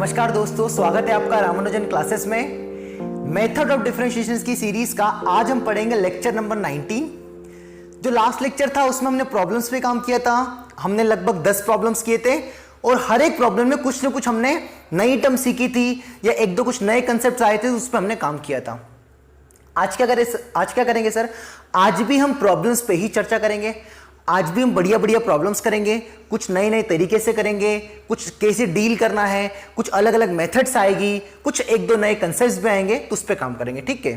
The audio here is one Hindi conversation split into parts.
नमस्कार दोस्तों, स्वागत है आपका रामानुजन क्लासेस में। मेथड ऑफ डिफरेंशिएशन की सीरीज का आज हम पढ़ेंगे लेक्चर नंबर 19। जो लास्ट लेक्चर था उसमें हमने प्रॉब्लम्स पे काम किया था। हमने लगभग 10 प्रॉब्लम्स किए थे और हर एक प्रॉब्लम में कुछ ना कुछ हमने नई टर्म सीखी थी या एक दो कुछ नए कंसेप्ट आए थे, उस पर हमने काम किया था। आज क्या करेंगे सर? आज भी हम प्रॉब्लम्स पे ही चर्चा करेंगे। आज भी हम बढ़िया बढ़िया प्रॉब्लम्स करेंगे, कुछ नए नए तरीके से करेंगे, कुछ कैसे डील करना है, कुछ अलग अलग मेथड्स आएगी, कुछ एक दो नए कंसेप्ट्स भी आएंगे, तो उस पर काम करेंगे। ठीक है।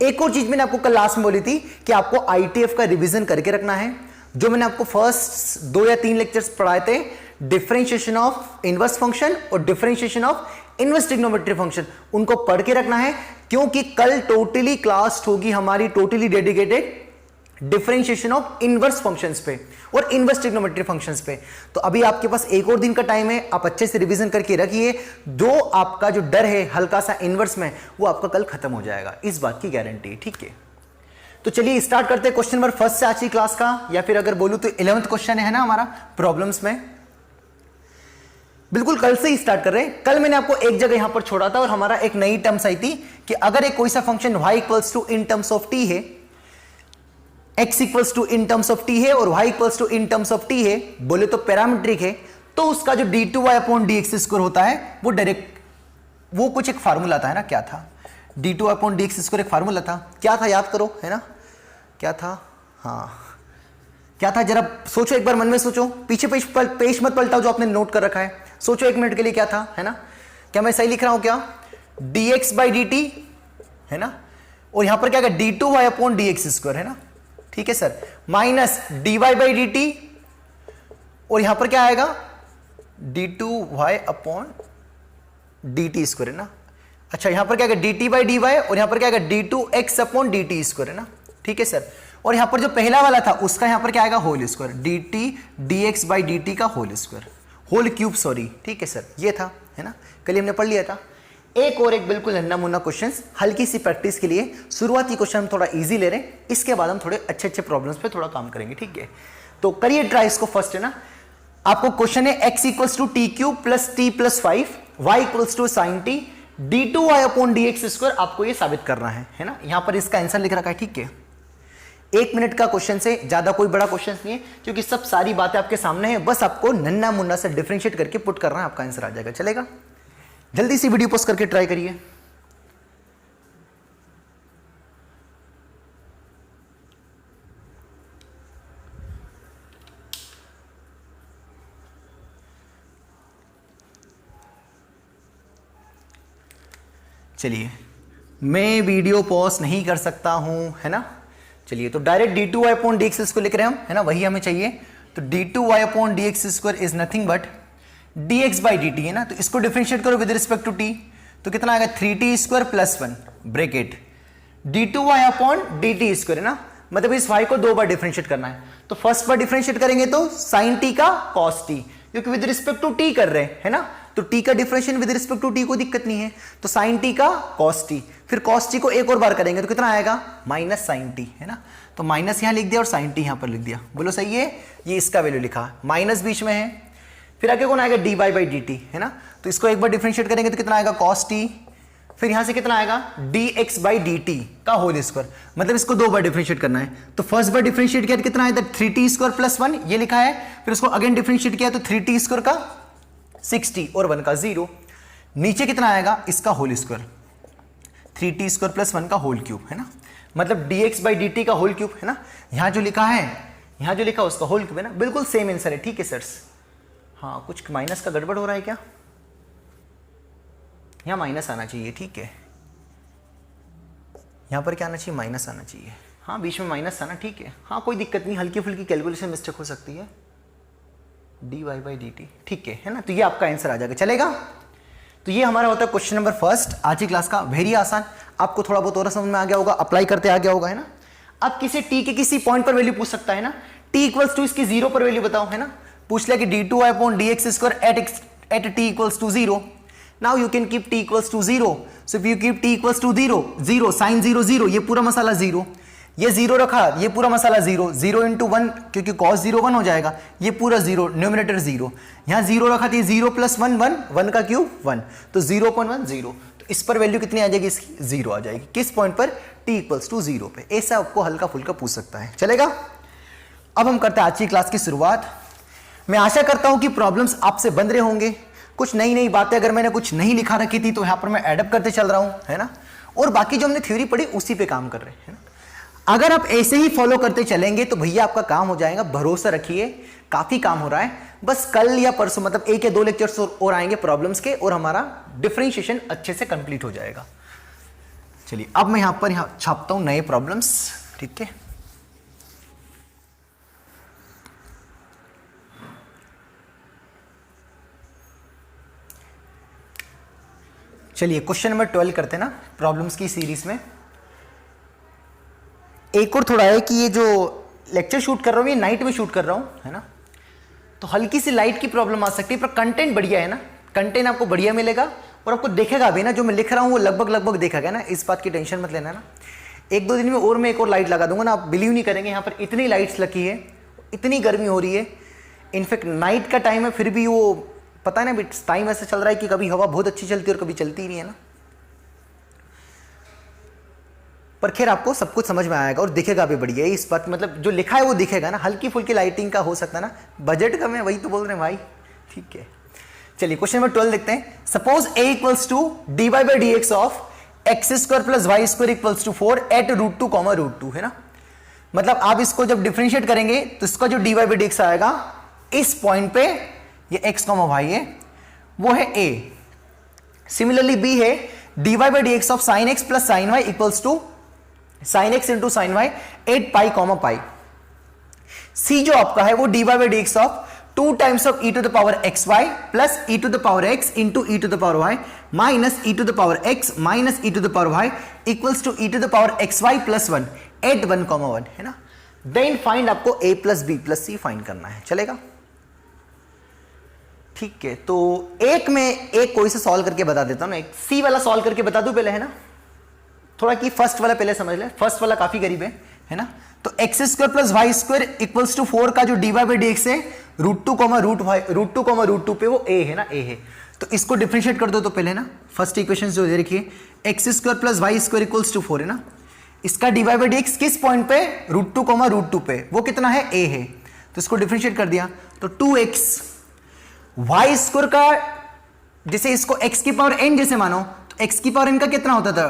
एक और चीज मैंने आपको कल लास्ट में बोली थी कि आपको आईटीएफ का रिवीजन करके रखना है। जो मैंने आपको फर्स्ट 2 या 3 लेक्चर्स पढ़ाए थे, डिफरेंशिएशन ऑफ इनवर्स फंक्शन और differentiation of inverse trigonometry function, उनको पढ़ के रखना है, क्योंकि कल टोटली क्लास होगी हमारी totally dedicated differentiation of inverse functions पे और इनवर्स ट्रिग्नोमेट्री फंक्शंस पे। तो अभी आपके पास एक और दिन का टाइम है, आप अच्छे से रिवीजन करके रखिए। जो आपका जो डर है हल्का सा इनवर्स में, वो आपका कल खत्म हो जाएगा, इस बात की गारंटी है। ठीक है, तो चलिए स्टार्ट करते हैं क्वेश्चन नंबर फर्स्ट से आज की क्लास का, या फिर अगर बोलूं तो 11th क्वेश्चन है ना हमारा प्रॉब्लम्स में। बिल्कुल कल से ही स्टार्ट कर रहे हैं। कल मैंने आपको एक जगह यहां पर छोड़ा था और हमारा एक नई टर्म्स आई थी कि अगर एक कोई सा function y equals to in terms of t है, x equals to in terms of t है और y equals to in terms of t है, बोले तो पैरामीट्रिक है, तो उसका जो d2y अपॉन dx स्क्वायर होता है वो डायरेक्ट, वो कुछ एक फार्मूला था, है ना? क्या था? d2y अपॉन dx स्क्वायर एक फार्मूला था। क्या था याद करो, है ना? क्या था? हाँ, क्या था? जरा सोचो, एक बार मन में सोचो, पीछे पेज मत पलटाओ जो आपने नोट कर रखा है। सोचो 1 मिनट के लिए, क्या था, है ना? क्या मैं सही लिख रहा हूं क्या? dx बाई dt, है ना? और यहां पर क्या है? d2y अपॉन dx स्क्वायर, है ना? ठीक है sir, minus dy by dt, और यहां पर क्या आएगा? d2y अपॉन dt स्क्वायर, है ना? अच्छा, यहां पर क्या है? dt बाई dy, और यहां पर क्या है? d2x अपॉन dt स्क्वायर, है ना? ठीक है सर, और यहां पर जो पहला वाला था उसका यहां पर क्या आएगा? Whole square, dt dx by dt का whole square, whole cube, sorry. ठीक है सर, ये था, है ना? कल हमने पढ़ लिया था। एक और एक बिल्कुल नन्ना मुन्ना क्वेश्चन, हल्की सी प्रैक्टिस के लिए। शुरुआती क्वेश्चन हम थोड़ा इजी ले रहे हैं, इसके बाद हम थोड़े अच्छे अच्छे प्रॉब्लम्स पे थोड़ा काम करेंगे। ठीक है, तो करिए ट्राई इसको फर्स्ट, है ना? आपको क्वेश्चन है x equals to t cube plus t plus 5, y equals to sine t, d2y upon dx square, आपको ये साबित करना है ना? यहां पर इसका आंसर लिख रखा है। ठीक है, 1 मिनट का क्वेश्चन से ज्यादा कोई बड़ा क्वेश्चन नहीं है, क्योंकि सब सारी बातें आपके सामने है, बस आपको नन्ना मुन्ना से डिफरेंशिएट करके पुट करना है, आपका आंसर आ जाएगा। चलेगा? जल्दी सी वीडियो पोस्ट करके ट्राई करिए। चलिए, मैं वीडियो पॉज नहीं कर सकता हूं, है ना? चलिए, तो direct d2y upon dx square लिख रहे हैं हम, है ना? वही हमें चाहिए। तो d2y upon dx square is nothing but dx by dt, है ना? तो इसको डिफरेंशिएट करो विद रिस्पेक्ट टू t, तो कितना आएगा? 3t square plus 1 bracket d2y upon dt square, है ना? मतलब इस y को 2 बार डिफरेंशिएट करना है। तो फर्स्ट बार डिफरेंशिएट करेंगे तो sin t का cos t, क्योंकि विद रिस्पेक्ट टू t कर रहे हैं, है ना? तो t का differentiation with respect to t को दिक्कत नहीं है, तो sin t का cos t, फिर cos t को एक और बार करेंगे तो कितना आएगा? माइनस sin t, है ना? तो माइनस यहां लिख दिया और sin t यहां पर लिख दिया। बोलो सही है? ये इसका वैल्यू लिखा, माइनस बीच में है। फिर आगे कौन आएगा? dy बाई dt, है ना? तो इसको एक बार डिफरेंशिएट करेंगे तो कितना आएगा? cos t, फिर यहां से कितना आएगा? dx बाई dt का होल स्क्वायर, मतलब इसको 2 बार डिफरेंशिएट करना है। तो फर्स्ट बार डिफरेंशिएट किया तो कितना आया? 3t स्क्वायर प्लस 1, ये लिखा है। फिर उसको अगेन डिफरेंशिएट किया तो 3t स्क्वायर का 60 और 1 का 0, नीचे कितना आएगा? इसका whole square, 3t square plus 1 का होल क्यूब, है ना? मतलब dx बाई dt का होल क्यूब, है ना? यहां जो लिखा है, यहां जो लिखा उसका होल क्यूब, है ना? बिल्कुल सेम आंसर है। ठीक है सर, हाँ, कुछ माइनस का गड़बड़ हो रहा है क्या? यहां माइनस आना चाहिए। ठीक है, यहां पर क्या आना चाहिए? माइनस आना चाहिए। हाँ, बीच में माइनस आना, ठीक है। हाँ, कोई दिक्कत नहीं, हल्की फुल्की कैलकुलेशन मिस्टेक हो सकती है। dy बाई dt, ठीक है ना? तो ये आपका आंसर आ जाएगा। चलेगा? तो ये हमारा होता है क्वेश्चन नंबर फर्स्ट आज की क्लास का। वेरी आसान, आपको थोड़ा बहुत और समझ में आ गया होगा, अप्लाई करते आ गया होगा, है ना? अब किसी t के किसी पॉइंट पर वैल्यू पूछ सकता है ना, t इक्वल्स टू इसकी 0 पर वैल्यू बताओ, है ना? पूछ लिया कि d2y upon dx square at t equals to 0। Now you can keep t equals to 0, if you यू कीप t इक्वल्स टू 0, 0 साइन 0 0, ये पूरा मसाला 0। ये जीरो रखा, ये पूरा मसाला जीरो, जीरो इंटू वन, क्योंकि कॉस जीरो वन हो जाएगा, ये पूरा जीरो, न्यूमिनेटर जीरो, यहां जीरो रखा थी, zero plus one one, one का क्यूब वन, तो 0.1 जीरो, तो इस पर वैल्यू कितनी आ जाएगी इसकी, जीरो आ जाएगी। किस पॉइंट पर, t इक्वल्स टू जीरो पे। ऐसा आपको हल्का फुल्का पूछ सकता है, चलेगा। अब हम करते हैं आज की क्लास की शुरुआत। मैं आशा करता हूं कि प्रॉब्लम्स आपसे बन रहे होंगे, कुछ नई नई बातें अगर मैंने कुछ नहीं लिखा रखी थी तो यहां पर मैं एडअप करते चल रहा हूं, है ना, और बाकी जो हमने थ्योरी पढ़ी उसी पे काम कर रहे हैं, है ना। अगर आप ऐसे ही फॉलो करते चलेंगे तो भैया आपका काम हो जाएगा, भरोसा रखिए, काफी काम हो रहा है। बस कल या परसों, मतलब 1 या 2 लेक्चर्स और आएंगे प्रॉब्लम्स के, और हमारा डिफरेंशिएशन अच्छे से कंप्लीट हो जाएगा। चलिए अब मैं यहां पर छापता हूं नए प्रॉब्लम्स, ठीक है। चलिए क्वेश्चन नंबर 12 करते हैं ना प्रॉब्लम्स की सीरीज में। एक और थोड़ा है कि ये जो लेक्चर शूट कर रहा हूं ये नाइट में शूट कर रहा हूं, है ना, तो हल्की सी लाइट की प्रॉब्लम आ सकती है, पर कंटेंट बढ़िया है ना, कंटेंट आपको बढ़िया मिलेगा और आपको देखेगा भी ना, जो मैं लिख रहा हूं वो लगभग देखेगा ना, इस बात की टेंशन मत लेना ना। 1-2 दिन में और मैं एक और लाइट लगा दूंगा ना, आप बिलीव नहीं करेंगे, यहाँ पर इतनी लाइट्स लगी है, इतनी गर्मी हो रही है, इनफैक्ट नाइट का टाइम है, फिर भी वो पता है ना, टाइम ऐसा चल रहा है कि कभी हवा बहुत अच्छी चलती है और कभी चलती ही नहीं है ना। पर खैर आपको सब कुछ समझ में आएगा और दिखेगा भी बढ़िया, इस बात मतलब जो लिखा है वो दिखेगा ना, हल्की फुल्की लाइटिंग का हो सकता है ना, बजट कम है, वही तो बोल रहे हैं भाई, ठीक है। चलिए क्वेश्चन नंबर 12 देखते हैं। Suppose a equals to dy by D x of x square plus y square equals to 4 at √2 comma √2, है ना। मतलब आप इसको जब डिफरेंशिएट करेंगे तो इसका जो dy बाई डी एक्स आएगा इस पॉइंट पे, ये x कॉमा वाई है, वो है a। सिमिलरली b है dy by D x of sine x plus sine y equals to sine x into sine y 8 pi comma pi. c जो आपका है वो dy by D x of 2 times of e to the power x y plus e to the power x into e to the power y minus e to the power x minus e to the power y equals to e to the power x y plus 1 at 1 comma 1, है ना। देन फाइंड आपको a plus b plus c find करना है, चलेगा, ठीक है। तो एक में एक कोई से सॉल्व करके बता देता हूं ना, एक c वाला सॉल्व करके बता दूं पहले, है ना, थोड़ा कि फर्स्ट वाला पहले समझ ले, फर्स्ट वाला काफी करीब है ना। तो x square plus y square equals to 4 का जो dy बाई डी एक्स है √2 कॉमा √2 पे वो a है ना, a है, तो इसको डिफरेंशिएट कर दो तो पहले ना, फर्स्ट इक्वेशन जो दे रखी है x square plus y square equals to 4 है ना, इसका dy बाई डी एक्स किस पॉइंट पे, √2 कॉमा √2 पे, वो कितना है, a है, तो इसको डिफरेंशिएट कर दिया तो 2x वाई स्क्वायर का, जैसे इसको x की पावर n जैसे मानो, तो x की पावर n का कितना होता था,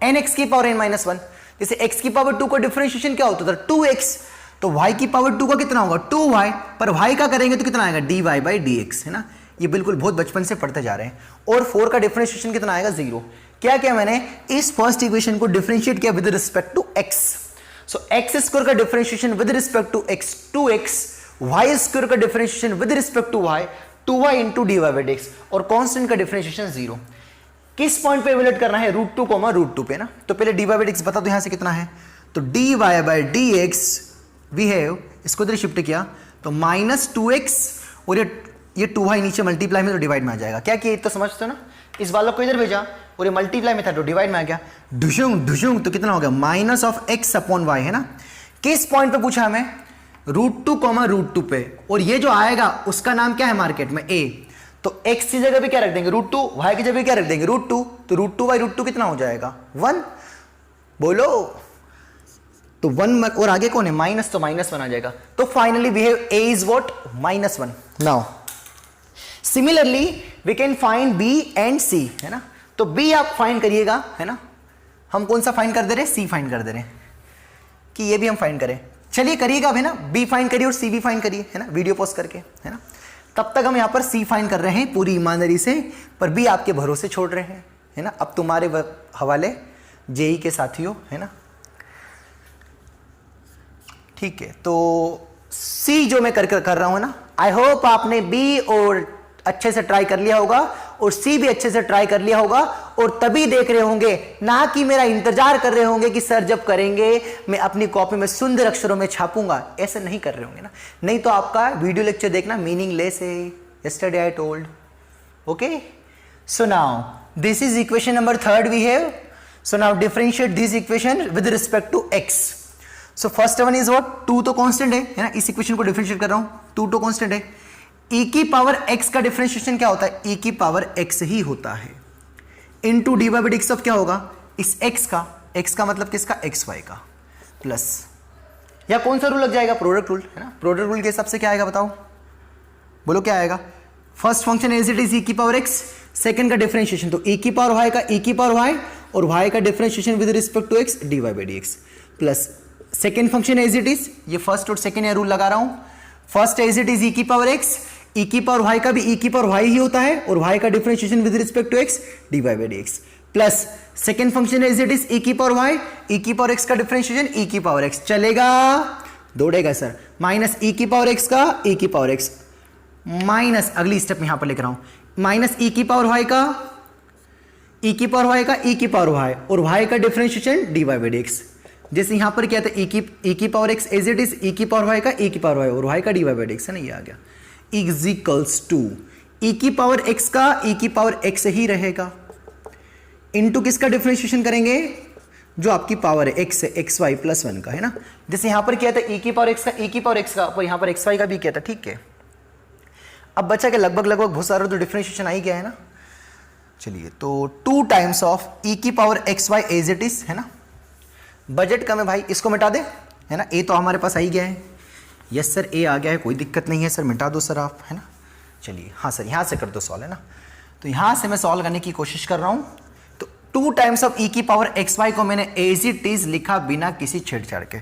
nx की पावर n माइनस 1, जैसे x की पावर 2 का डिफरेंशिएशन क्या होता था 2x, तो y की पावर 2 का कितना होगा 2y, पर y का करेंगे तो कितना आएगा dy बाई डी एक्स, है ना। ये बिल्कुल बहुत बचपन से पढ़ते जा रहे हैं। और 4 का डिफरेंशिएशन कितना आएगा 0। क्या किया मैंने, इस फर्स्ट इक्वेशन को डिफरेंशिएट किया with respect to x, so x square का differentiation with respect to x 2x, y square का differentiation with respect to y 2y into dy by D X, और कांस्टेंट का डिफरेंशिएशन 0। किस पॉइंट पे इवेल्यूएट करना है, √2 कॉमा √2 पे ना। तो पहले dy बाई डी एक्स बता दो यहां से कितना है, तो dy by D x we है, इसको इधर शिफ्ट किया तो माइनस 2x, और ये 2y नीचे मल्टीप्लाई में तो डिवाइड में आ जाएगा। क्या किया तो समझते हो ना, इस वालों को इधर भेजा और ये मल्टीप्लाई में था तो डिवाइड में आ गया, ढुशुंग तो कितना हो गया minus of x upon y, है ना। किस पॉइंट पे पूछा हमें, √2 कॉमा √2 पे, और ये जो आएगा उसका नाम क्या है मार्केट में a, तो x की जगह पे क्या रख देंगे √2, y की जगह क्या रख देंगे √2, तो √2 बाई √2 कितना हो जाएगा 1, बोलो, तो 1 और आगे कौन है माइनस, तो -1 आ जाएगा। तो finally we have a is what -1। Now similarly we can find b and c, है ना। तो b आप फाइंड करिएगा, है ना, हम कौन सा फाइंड कर दे रहे हैं, c फाइंड कर दे रहे हैं, कि ये भी हम फाइंड करें, चलिए करिएगा, है ना, b फाइंड करिए और c भी फाइंड करिए, है ना, वीडियो पॉज करके, है ना। तब तक हम यहां पर c फाइंड कर रहे हैं पूरी ईमानदारी से, पर b आपके भरोसे छोड़ रहे हैं, है ना। अब तुम्हारे हवाले जेई के साथियों, है ना, ठीक है। तो C जो मैं कर रहा हूं ना, आई होप आपने B और अच्छे से ट्राई कर लिया होगा और C भी अच्छे से ट्राई कर लिया होगा, और तभी देख रहे होंगे, ना कि मेरा इंतजार कर रहे होंगे कि सर जब करेंगे मैं अपनी कॉपी में सुंदर अक्षरों में छापूंगा, ऐसे नहीं कर रहे होंगे ना, नहीं तो आपका वीडियो लेक्चर देखना मीनिंगलेस है। Yesterday I told, okay. So now this is equation number 3 we have, so now differentiate this equation with respect to x। So first one is what, 2 तो कांस्टेंट है ना, इस इक्वेशन को डिफरेंशिएट कर रहा हूं, 2 तो कांस्टेंट है। e की पावर x का डिफरेंशिएशन क्या होता है, e की पावर x ही होता है, into dy by dx of क्या होगा, इस x का मतलब किसका, xy का, प्लस या कौन सा रूल लग जाएगा, प्रोडक्ट रूल है ना, प्रोडक्ट रूल के हिसाब से क्या आएगा बताओ, बोलो क्या आएगा। First function as it is e की पावर x, सेकंड का डिफरेंशिएशन तो e की पावर y का e की पावर y और y का differentiation with respect to x dy by dx, plus second function as it is, ये फर्स्ट और सेकंड रूल लगा रहा हूं, first as it is e की पावर x, e की पावर y का भी e की पावर y ही होता है और y का differentiation with respect to x dy by dx, plus second function as it is e की पावर y, e की पावर x का डिफरेंशिएशन e की पावर x, चलेगा दौड़ेगा सर, माइनस e की पावर x का e की पावर x, माइनस अगली स्टेप यहां पर लिख रहा हूं, माइनस e की पावर y का e की पावर y का e की पावर y और y का डिफरेंशिएशन dy बाई dx, जैसे यहां पर क्या था e की power x as it is e की पावर y का e की पावर y और y का dy बाई dx है ना, ये आ गया इज इक्वल्स टू e की पावर x का e की पावर x ही रहेगा, इनटू किसका डिफरेंशिएशन करेंगे, जो आपकी पावर है x है xy प्लस 1 का है ना, जैसे यहां पर क्या था e की पावर x का e की पावर x का और यहां पर xy का भी क्या था, ठीक है। अब बचा के लगभग बहुत सारा तो डिफरेंशिएशन आ ही गया है ना, चलिए तो 2 टाइम्स ऑफ e की power xy as it is है ना, बजट कम है भाई, इसको मिटा दे है ना, ए तो हमारे पास आ ही गया है, यस सर ए आ गया है, कोई दिक्कत नहीं है सर, मिटा दो सर आप है ना, चलिए हाँ सर यहाँ से कर दो सॉल्व है ना, तो यहाँ से मैं सॉल्व करने की कोशिश कर रहा हूँ, तो 2 टाइम्स ऑफ e की पावर xy को मैंने एज इट इज लिखा बिना किसी छेड़छाड़ के।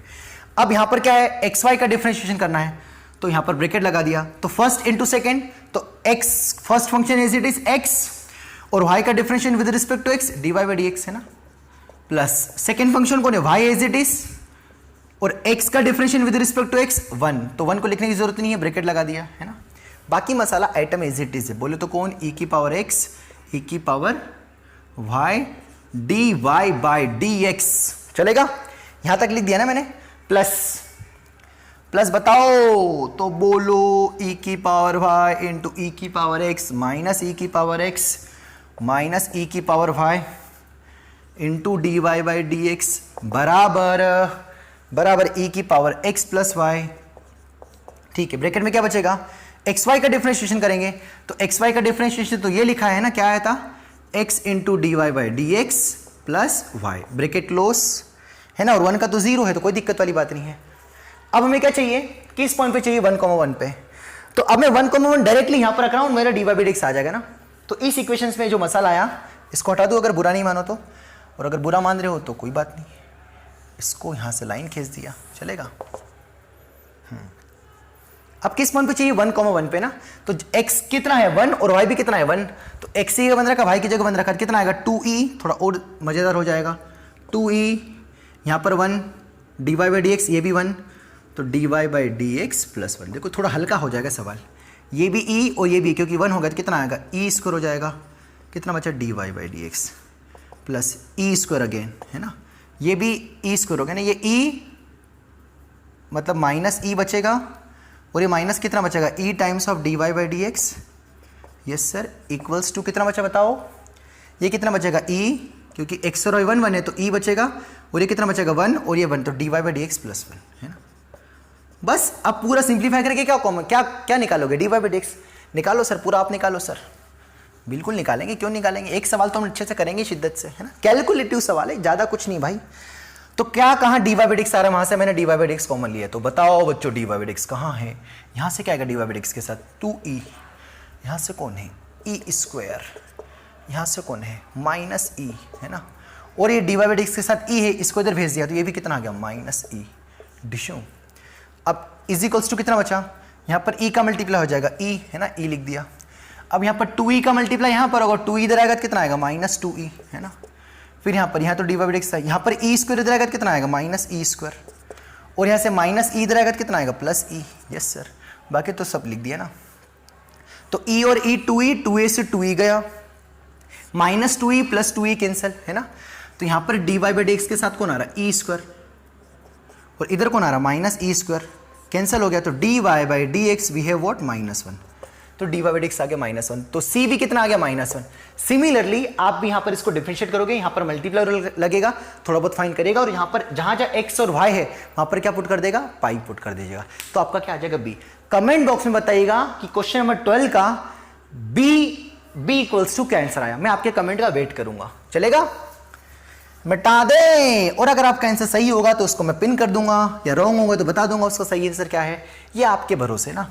अब यहाँ पर क्या है, xy का डिफरेंशिएशन करना है तो यहाँ पर ब्रैकेट लगा दिया, तो फर्स्ट इंटू सेकेंड, तो x first function as it is x और y का differentiation with respect to x dy by dx है ना, प्लस सेकेंड फंक्शन कौन है, y एज इट इज और x का differentiation with respect to x 1, तो 1 को लिखने की जरूरत नहीं है, ब्रैकेट लगा दिया है ना, बाकी मसाला आइटम एज इट इज है, बोले तो कौन e की पावर x e की power y dy by dx, चलेगा, यहां तक लिख दिया ना मैंने, प्लस बताओ तो बोलो e की पावर y इंटू e की पावर x माइनस e की पावर x माइनस e की power y into dy by dx बराबर e की पावर x प्लस y, ठीक है। ब्रैकेट में क्या बचेगा, xy का डिफरेंशिएशन करेंगे तो xy का डिफरेंशिएशन तो ये लिखा है ना, क्या आया था, x into dy by dx plus y, bracket close है ना, और 1 का तो 0 है तो कोई दिक्कत वाली बात नहीं है। अब हमें क्या चाहिए, किस पॉइंट पे चाहिए, 1,1 पे, तो अब मैं 1,1 डायरेक्टली यहां पर रख रहा हूं, मेरा dy बाई dx आ जाएगा ना, तो इस इक्वेशंस में जो मसाला आया इसको हटा दो अगर बुरा नहीं मानो तो, और अगर बुरा मान रहे हो तो कोई बात नहीं, इसको यहां से लाइन खींच दिया चलेगा। अब किस पॉइंट पे चाहिए, 1,1 पे ना, तो x कितना है 1 और y भी कितना है 1, तो x की जगह बन रखा, y की जगह बन रखा, कितना आएगा 2e, थोड़ा और मजेदार हो जाएगा, 2e यहां पर 1 dy बाई dx, ये भी 1, तो dy बाई dx प्लस 1, देखो थोड़ा हल्का हो जाएगा सवाल, ये भी e और ये भी, क्योंकि 1 होगा तो कितना आएगा e स्क्वायर हो जाएगा, कितना बचा dy by dx plus e square again है ना, ये भी e स्क्वायर हो गया ना, ये e मतलब माइनस e बचेगा और ये माइनस कितना बचेगा e times of dy by dx, yes sir, equals to कितना बचा बताओ, ये कितना बचेगा e, क्योंकि x और y 1 है तो e बचेगा, और ये कितना बचेगा 1 और ये 1, तो dy बाई dx प्लस 1 है ना। बस अब पूरा सिंप्लीफाई करके क्या कॉमन क्या निकालोगे, dy बाई dx निकालो सर, पूरा आप निकालो सर, बिल्कुल निकालेंगे, क्यों निकालेंगे, एक सवाल तो हम अच्छे से करेंगे शिद्दत से है ना, कैलकुलेटिव सवाल है, ज़्यादा कुछ नहीं भाई। तो क्या कहाँ dy बाई dx आ रहा है, वहाँ से मैंने dy बाई dx कॉमन लिया, तो बताओ बच्चों dy बाई dx कहाँ है, यहाँ से क्या आएगा dy बाई dx के साथ 2e, यहाँ से कौन है e स्क्वायर, यहाँ से कौन है माइनस e है ना, और ये dy बाई dx के साथ e है, इसको इधर भेज दिया तो ये भी कितना आ गया माइनस e डिशो। अब इज इक्वल्स टू कितना बचा, यहाँ पर e का मल्टीप्लाई हो जाएगा e है ना, e लिख दिया। अब यहाँ पर 2e का मल्टीप्लाई यहाँ पर होगा, 2e इधर आएगा तो कितना आएगा माइनस 2e है ना, फिर यहाँ तो dy बाई dx था, यहाँ पर e स्क्वायर इधर आएगा तो कितना आएगा माइनस e स्क्वायर, और यहाँ से माइनस e इधर आएगा तो कितना आएगा प्लस e, यस सर, बाकी तो सब लिख दिया ना। तो e और e 2e, 2a से 2e गया, minus 2e plus 2e cancel है ना, तो यहाँ पर dy बाई dx के साथ कौन आ रहा है e स्क्वायर, और इधर कौन आ रहा है माइनस e स्क्वायर, कैंसिल हो गया, तो dy by dx we have what minus 1, तो dy/dx आ गया -1, तो c भी कितना आ गया -1। सिमिलरली आप भी यहां पर इसको डिफरेंशिएट करोगे, यहां पर मल्टीप्लाई लगेगा, थोड़ा बहुत फाइंड करेगा और यहां पर जहां जहां x और y है वहां पर क्या पुट कर देगा, पाई पुट कर दीजिएगा, तो आपका क्या आ जाएगा b। कमेंट बॉक्स में बताइएगा कि क्वेश्चन नंबर 12 का b इक्वल्स टू क्या आंसर आया, मैं आपके कमेंट का वेट करूंगा, चलेगा। मिटा दे, और अगर आपका आंसर सही होगा तो उसको मैं पिन कर दूंगा, या रॉन्ग होगा तो बता दूंगा उसका सही आंसर क्या है, ये आपके भरोसे ना।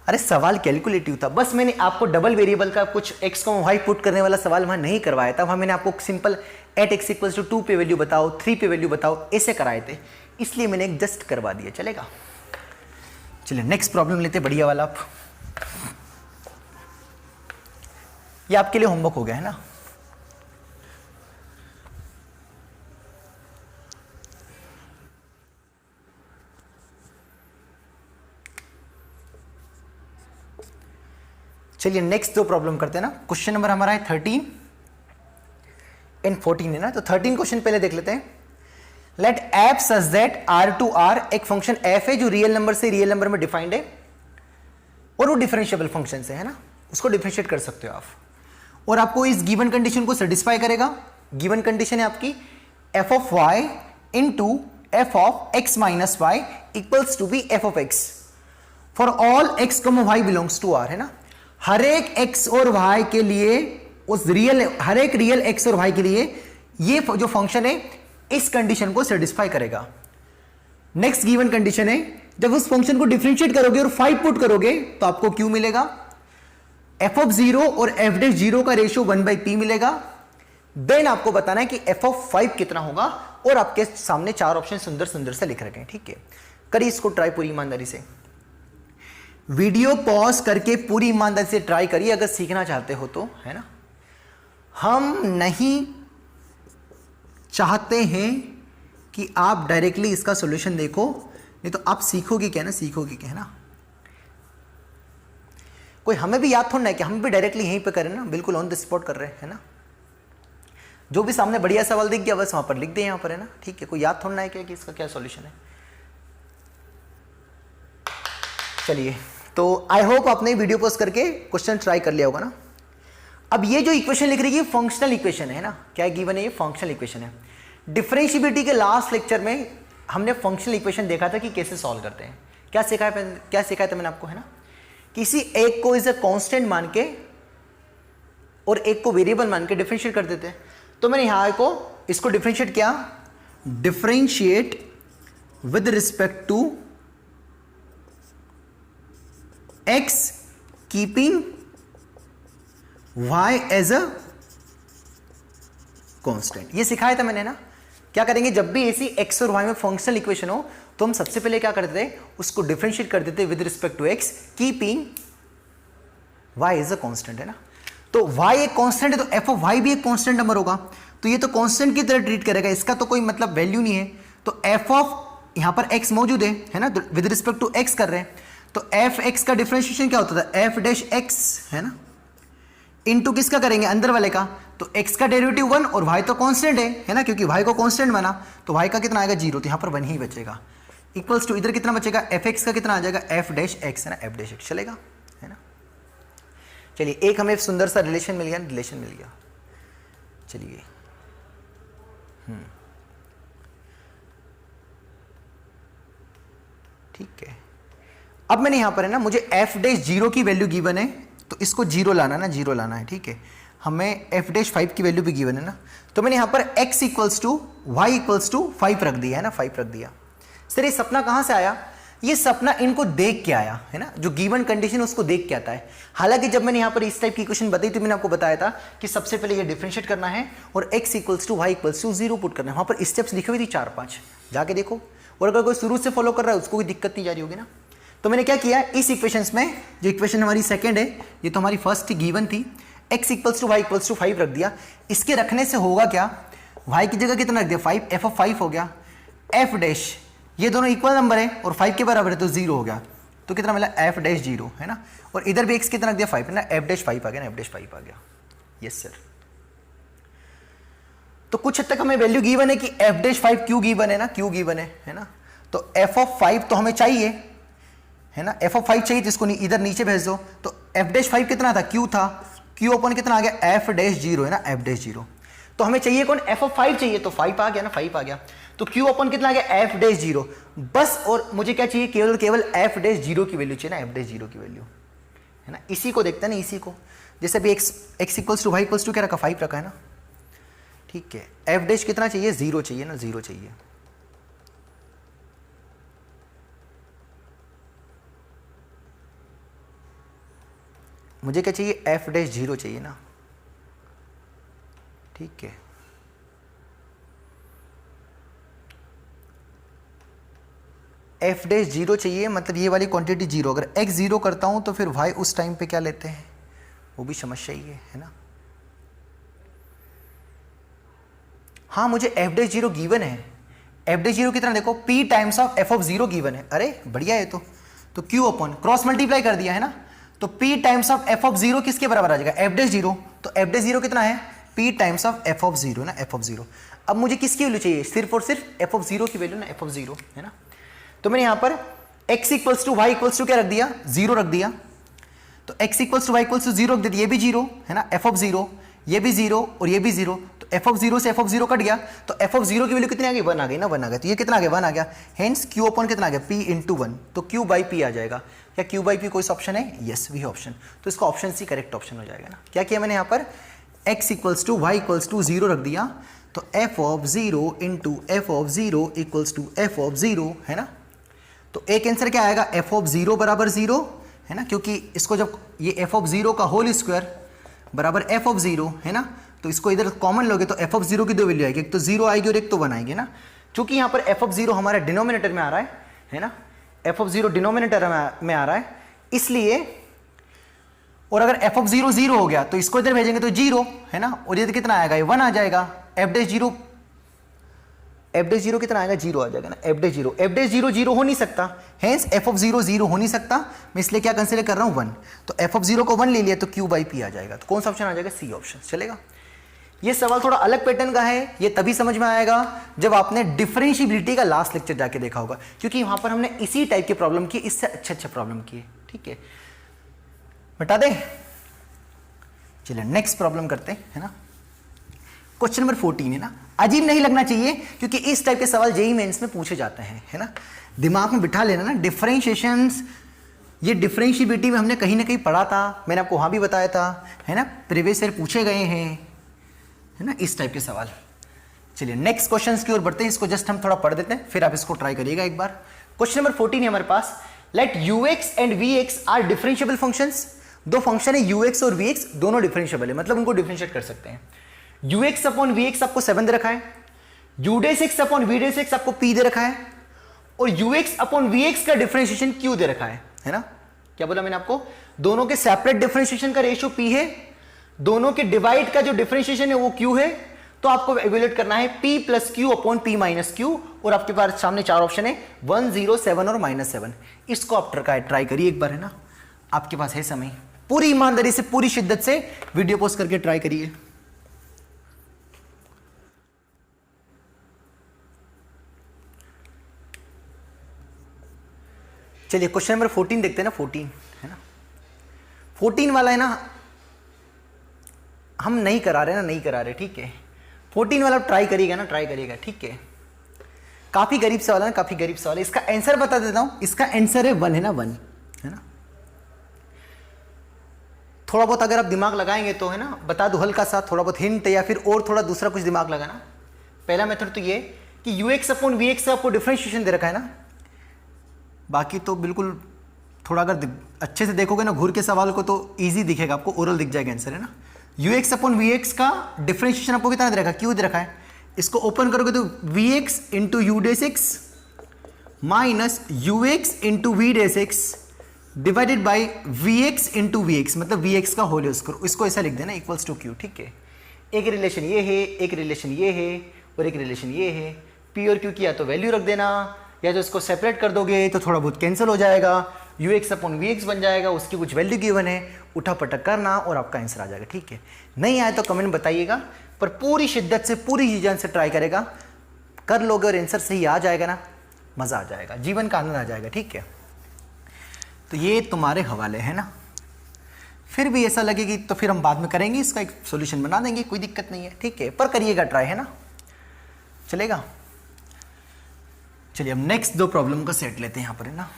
अरे सवाल कैलकुलेटिव था, बस मैंने आपको डबल वेरिएबल का कुछ x y पुट करने वाला सवाल वहां नहीं करवाया था, वहां मैंने आपको simple at x equals to 2 पे वैल्यू बताओ, 3 पे वैल्यू बताओ, ऐसे कराए थे, इसलिए मैंने जस्ट करवा दिया, चलेगा। चलिए नेक्स्ट प्रॉब्लम लेते बढ़िया वाला आप, ये आपके लिए होमवर्क हो गया है ना। चलिए नेक्स्ट दो प्रॉब्लम करते हैं ना। क्वेश्चन नंबर हमारा है 13 एंड 14 है ना, तो 13 क्वेश्चन पहले देख लेते हैं। Let f such that R to R एक फंक्शन f है जो रियल नंबर से रियल नंबर में डिफाइंड है और वो डिफरेंशिएबल फंक्शन से है ना, उसको डिफरेंशिएट कर सकते हो आप, और आपको इस गिवन कंडीशन को सेटिस्फाई करेगा। गिवन कंडीशन है आपकी f of y into f of x minus y equals to be f of x for all x, y belongs to R है ना। हर एक x और y के लिए हर एक रियल x और y के लिए ये जो फंक्शन है इस कंडीशन को सेटिस्फाई करेगा। नेक्स्ट गिवन कंडीशन है जब उस फंक्शन को डिफरेंशिएट करोगे और 5 पुट करोगे तो आपको क्यू मिलेगा, f ऑफ 0 और f डैश 0 का रेशियो 1/p मिलेगा। देन आपको बताना है कि f ऑफ 5 कितना होगा, और आपके सामने 4 ऑप्शन सुंदर सुंदर से लिख रखे हैं, ठीक है। करिए इसको ट्राई पूरी ईमानदारी से, वीडियो पॉज करके पूरी ईमानदारी से ट्राई करिए अगर सीखना चाहते हो तो, है ना। हम नहीं चाहते हैं कि आप डायरेक्टली इसका सॉल्यूशन देखो, नहीं तो आप सीखोगे क्या ना, सीखोगे क्या, है ना। कोई हमें भी याद थोड़ा है कि हम भी डायरेक्टली यहीं पे करें ना, बिल्कुल ऑन द स्पॉट कर रहे हैं, है ना। जो भी सामने बढ़िया सवाल दिख गया बस वहां पर लिख दे, यहां पर, है ना, ठीक है। कोई याद थोड़ा है क्या कि इसका क्या सॉल्यूशन है। चलिए, तो आई होप आपने वीडियो पॉज करके क्वेश्चन ट्राई कर लिया होगा ना। अब ये जो इक्वेशन लिख रही है फंक्शनल इक्वेशन है ना, क्या गिवन है, ये फंक्शनल इक्वेशन है। डिफरेंशिएबिलिटी के लास्ट लेक्चर में हमने फंक्शनल इक्वेशन देखा था कि कैसे सॉल्व करते हैं। क्या सिखाया था मैंने आपको, है ना, किसी एक को इज अ कांस्टेंट मान के और एक को वेरिएबल मान के डिफरेंशिएट कर देते हैं। तो मैंने यहां को इसको डिफरेंशिएट किया, differentiate with respect to x keeping y as a constant, ये सिखाया था मैंने ना। क्या करेंगे, जब भी ऐसी x और y में फंक्शनल इक्वेशन हो तो हम सबसे पहले क्या करते थे, उसको डिफरेंशिएट कर देते with respect to x keeping y as a constant, है ना। तो y एक कांस्टेंट है तो f ऑफ y भी एक कांस्टेंट नंबर होगा, तो ये तो कांस्टेंट की तरह ट्रीट करेगा, इसका तो कोई मतलब वैल्यू नहीं है। तो f ऑफ यहां पर x मौजूद है ना, विद रिस्पेक्ट टू x कर रहे हैं, तो एफ एक्स का डिफरेंशिएशन क्या होता था, एफ डैश एक्स, है ना, इनटू किसका करेंगे, अंदर वाले का। तो x का डेरिवेटिव 1 और y तो कांस्टेंट है ना, क्योंकि y को कांस्टेंट माना तो y का कितना आएगा 0, तो यहां पर 1 ही बचेगा। इक्वल्स टू इधर कितना बचेगा, एफ एक्स का कितना आ जाएगा, एफ डैश एक्स, है ना, एफ डैश एक्स चलेगा, है ना। चलिए एक हमें सुंदर सा रिलेशन मिल गया, चलिए ठीक है। अब मैंने यहां पर है ना, मुझे एफ डैश 0 की वैल्यू गिवन है तो इसको 0 लाना ना, 0 लाना है, ठीक है। हमें एफ डैश 5 की वैल्यू भी गिवन है ना, तो मैंने यहां पर x equals to y equals to 5 रख दिया, है ना, 5 रख दिया। सर ये सपना कहां से आया, ये सपना इनको देख के आया, है ना, जो गिवन कंडीशन उसको देख के आता है। हालांकि जब मैंने यहां पर इस टाइप की इक्वेशन बताई तो मैंने आपको बताया था कि सबसे पहले ये डिफरेंशिएट करना है और x equals to y equals to 0 put करना है। वहां पर स्टेप्स लिखे हुए थी 4-5, जाके देखो, और अगर कोई शुरू से फॉलो कर रहा है उसको कोई दिक्कत नहीं जा रही होगी ना। तो मैंने क्या किया, इस इक्वेशंस में जो इक्वेशन हमारी सेकंड है, ये तो हमारी फर्स्ट गिवन थी, x equals to y equals to 5 रख दिया। इसके रखने से होगा क्या, y की जगह कितना रख दिया 5, f ऑफ 5 हो गया, f डैश ये दोनों इक्वल नंबर है और 5 के बराबर है तो 0 हो गया, तो कितना मिला f डैश 0, है ना, और इधर भी x कितना रख दिया 5, है ना, f डैश 5 आ गया ना, f डैश 5 आ गया, यस सर। तो कुछ हद तक हमें वैल्यू गिवन है कि f डैश 5 क्यों गिवन है ना, क्यों गिवन है ना, तो f ऑफ 5 तो हमें चाहिए, है ना। एफ ऑफ 5 चाहिए तो इसको इधर नीचे भेज दो, तो एफ डैश 5 कितना था, क्यू था, क्यू अपन कितना आ गया, एफ डैश 0 है ना, एफ डैश 0। तो हमें चाहिए कौन, एफ ऑफ 5 चाहिए, तो 5 आ गया ना, 5 आ गया, तो क्यू अपन कितना आ गया, एफ डैश 0 बस। और मुझे क्या चाहिए, केवल केवल एफ डैश 0 की वैल्यू चाहिए ना, एफ डैश 0 की वैल्यू, है ना। इसी को देखते हैं ना, इसी को, जैसे अभी x equals to y equals to क्या रखा, 5 रखा है ना, ठीक है। एफ डैश कितना चाहिए, 0 चाहिए ना, 0 चाहिए। मुझे क्या चाहिए, एफ डैश 0 चाहिए ना, ठीक है। एफ डैश 0 चाहिए, मतलब ये वाली क्वांटिटी 0। अगर x 0 करता हूं तो फिर y उस टाइम पे क्या लेते हैं, वो भी समस्या ही है ना। हाँ, मुझे एफ डैश 0 गिवन है, एफ डैश 0 कितना देखो, p times of F of 0 given है। अरे बढ़िया है, तो q अपन क्रॉस मल्टीप्लाई कर दिया है ना, तो p times of F of 0 किसके बराबर आ जाएगा, एफ डैश 0। तो एफ डैश 0 कितना है, p times of F of 0 ना, एफ ऑफ 0। अब मुझे किसकी वैल्यू चाहिए, सिर्फ और सिर्फ एफ ऑफ 0 की वैल्यू ना, एफ ऑफ 0 है ना। तो मैंने यहां पर x equals to y equals to क्या रख दिया, 0 रख दिया। तो x equals to y equals to 0 रख दिया, ये भी 0 है ना, f ऑफ 0, ये भी 0 और ये भी 0। तो f ऑफ 0 से f ऑफ 0 कट गया, तो f ऑफ 0 की वैल्यू कितनी आ गई, 1 आ गई ना, 1 आ गया। तो ये कितना आ गया, 1 आ गया। हेंस q अपॉन कितना आ गया, p इंटू 1। तो q बाई p आ जाएगा। क्या q बाई p कोई ऑप्शन है, यस भी ऑप्शन। तो इसका ऑप्शन सी करेक्ट ऑप्शन हो जाएगा ना। क्या किया मैंने यहाँ पर, x equals to y equals to 0 रख दिया, तो f of 0 into f of 0 equals to f of 0 है ना। तो एक आंसर क्या आएगा, f ऑफ 0 बराबर 0 है ना, क्योंकि इसको जब ये f ऑफ 0 का होल स्क्वायर बराबर f ऑफ 0 है ना, तो इसको इधर कॉमन लोगे तो f ऑफ 0 की दो वैल्यू आएगी, एक तो 0 आएगी और एक तो 1 आएगी ना। क्योंकि यहाँ पर f ऑफ 0 हमारा डिनोमिनेटर में आ रहा है ना, f ऑफ 0 डिनोमिनेटर में आ रहा है, इसलिए। और अगर f ऑफ 0 0 हो गया तो इसको इधर भेजेंगे तो 0 है ना, और इधर कितना आएगा, ये 1 आ जाएगा। एफ डैश 0 कितना आएगा, 0 आ जाएगा ना, एफ डैश 0 0 हो नहीं सकता, हेंस एफ ऑफ 0 0 हो नहीं सकता। मैं इसलिए क्या कंसीडर कर रहा हूं, 1। तो एफ ऑफ 0 को 1 ले लिया तो q बाई p आ जाएगा। तो कौन सा ऑप्शन आ जाएगा, सी ऑप्शन चलेगा। ये सवाल थोड़ा अलग पैटर्न का है, ये तभी समझ में आएगा जब आपने डिफरेंशिएबिलिटी का लास्ट लेक्चर जाके देखा होगा, क्योंकि वहां पर हमने इसी टाइप की प्रॉब्लम की, इससे अच्छे प्रॉब्लम किए, ठीक है। बता दे, चलिए नेक्स्ट प्रॉब्लम करते हैं, है ना। क्वेश्चन नंबर 14 है ना, अजीब नहीं लगना चाहिए क्योंकि इस टाइप के सवाल जेईई मेंस में पूछे जाते हैं, है ना। दिमाग में बिठा लेना ना, डिफरेंशिएशंस, ये डिफरेंशिएबिलिटी में हमने कहीं ना कहीं पढ़ा था, मैंने आपको वहां भी बताया था, है ना, प्रीवियस ईयर पूछे गए हैं, है ना, इस टाइप के सवाल। चलिए नेक्स्ट क्वेश्चंस की ओर बढ़ते हैं, इसको जस्ट हम थोड़ा पढ़ देते हैं, फिर आप इसको ट्राई करिएगा एक बार। क्वेश्चन नंबर 14 है हमारे पास, let ux and vx are differentiable functions. दो फंक्शन है ux और vx, दोनों डिफरेंशिएबल है, मतलब उनको डिफरेंशिएट कर सकते हैं। ux अपॉन vx आपको 7 दे रखा है, u dash x upon v dash x आपको p दे रखा है, और ux अपॉन vx का डिफरेंशिएशन q दे रखा है ना। क्या बोला मैंने आपको, दोनों के सेपरेट डिफरेंशिएशन का रेशियो p है, दोनों के डिवाइड का जो डिफरेंशिएशन है वो q है। तो आपको इवैल्यूएट करना है p plus q upon p minus q, और आपके पास सामने चार ऑप्शन है 1, 0, 7 और -7। इसको आप ट्राई करिए एक बार, है ना, आपके पास है समय, पूरी ईमानदारी से पूरी शिद्दत से वीडियो पोस्ट करके ट्राई करिए। चलिए क्वेश्चन नंबर 14 देखते हैं ना, 14 है ना, 14 वाला है ना, हम नहीं करा रहे, ठीक है। 14 वाला ट्राई करिएगा ना, ट्राई करिएगा, ठीक है। काफी गरीब सवाल है ना, काफी गरीब सवाल है। इसका आंसर बता देता हूं, इसका आंसर है 1 है ना, 1 है ना। थोड़ा बहुत अगर आप दिमाग लगाएंगे तो, है ना, बता दो हल्का सा, थोड़ा बहुत हिंट या फिर और थोड़ा दूसरा कुछ दिमाग लगाना। पहला मेथड तो ये कि ux अपॉन vx आपको डिफरेंशिएशन दे रखा है ना, बाकी तो बिल्कुल थोड़ा अगर अच्छे से देखोगे ना घूर के सवाल को तो इजी दिखेगा आपको, ओरल दिख जाएगा आंसर, है ना। ux अपॉन vx का डिफरेंशिएशन आपको कितना दे रखा है, q दे रखा है। इसको ओपन करोगे तो vx into u dash x minus ux into v dash x divided by vx into vx, मतलब vx का होल स्क्वायर, इसको ऐसा लिख देना इक्वल्स टू q, ठीक है। एक रिलेशन ये है, एक रिलेशन ये है और एक रिलेशन ये है। p और q की या तो वैल्यू रख देना, या तो इसको सेपरेट कर दोगे तो थोड़ा बहुत कैंसिल हो जाएगा, ux अपॉन vx बन जाएगा, उसकी कुछ वैल्यू गिवन है, उठा पटक करना और आपका आंसर आ जाएगा, ठीक है। नहीं आए तो कमेंट बताइएगा, पर पूरी शिद्दत से पूरी जीवन से ट्राई करेगा, कर लोगे और आंसर सही आ जाएगा ना, मजा आ जाएगा, जीवन का आनंद आ जाएगा, ठीक है। तो ये तुम्हारे हवाले है ना। फिर भी ऐसा लगेगी तो फिर हम बाद में करेंगे, इसका एक सॉल्यूशन बना देंगे, कोई दिक्कत नहीं है, ठीक है, पर करिएगा ट्राई, है ना, चलेगा। चलिए अब नेक्स्ट दो प्रॉब्लम का सेट लेते हैं यहां पर, है ना।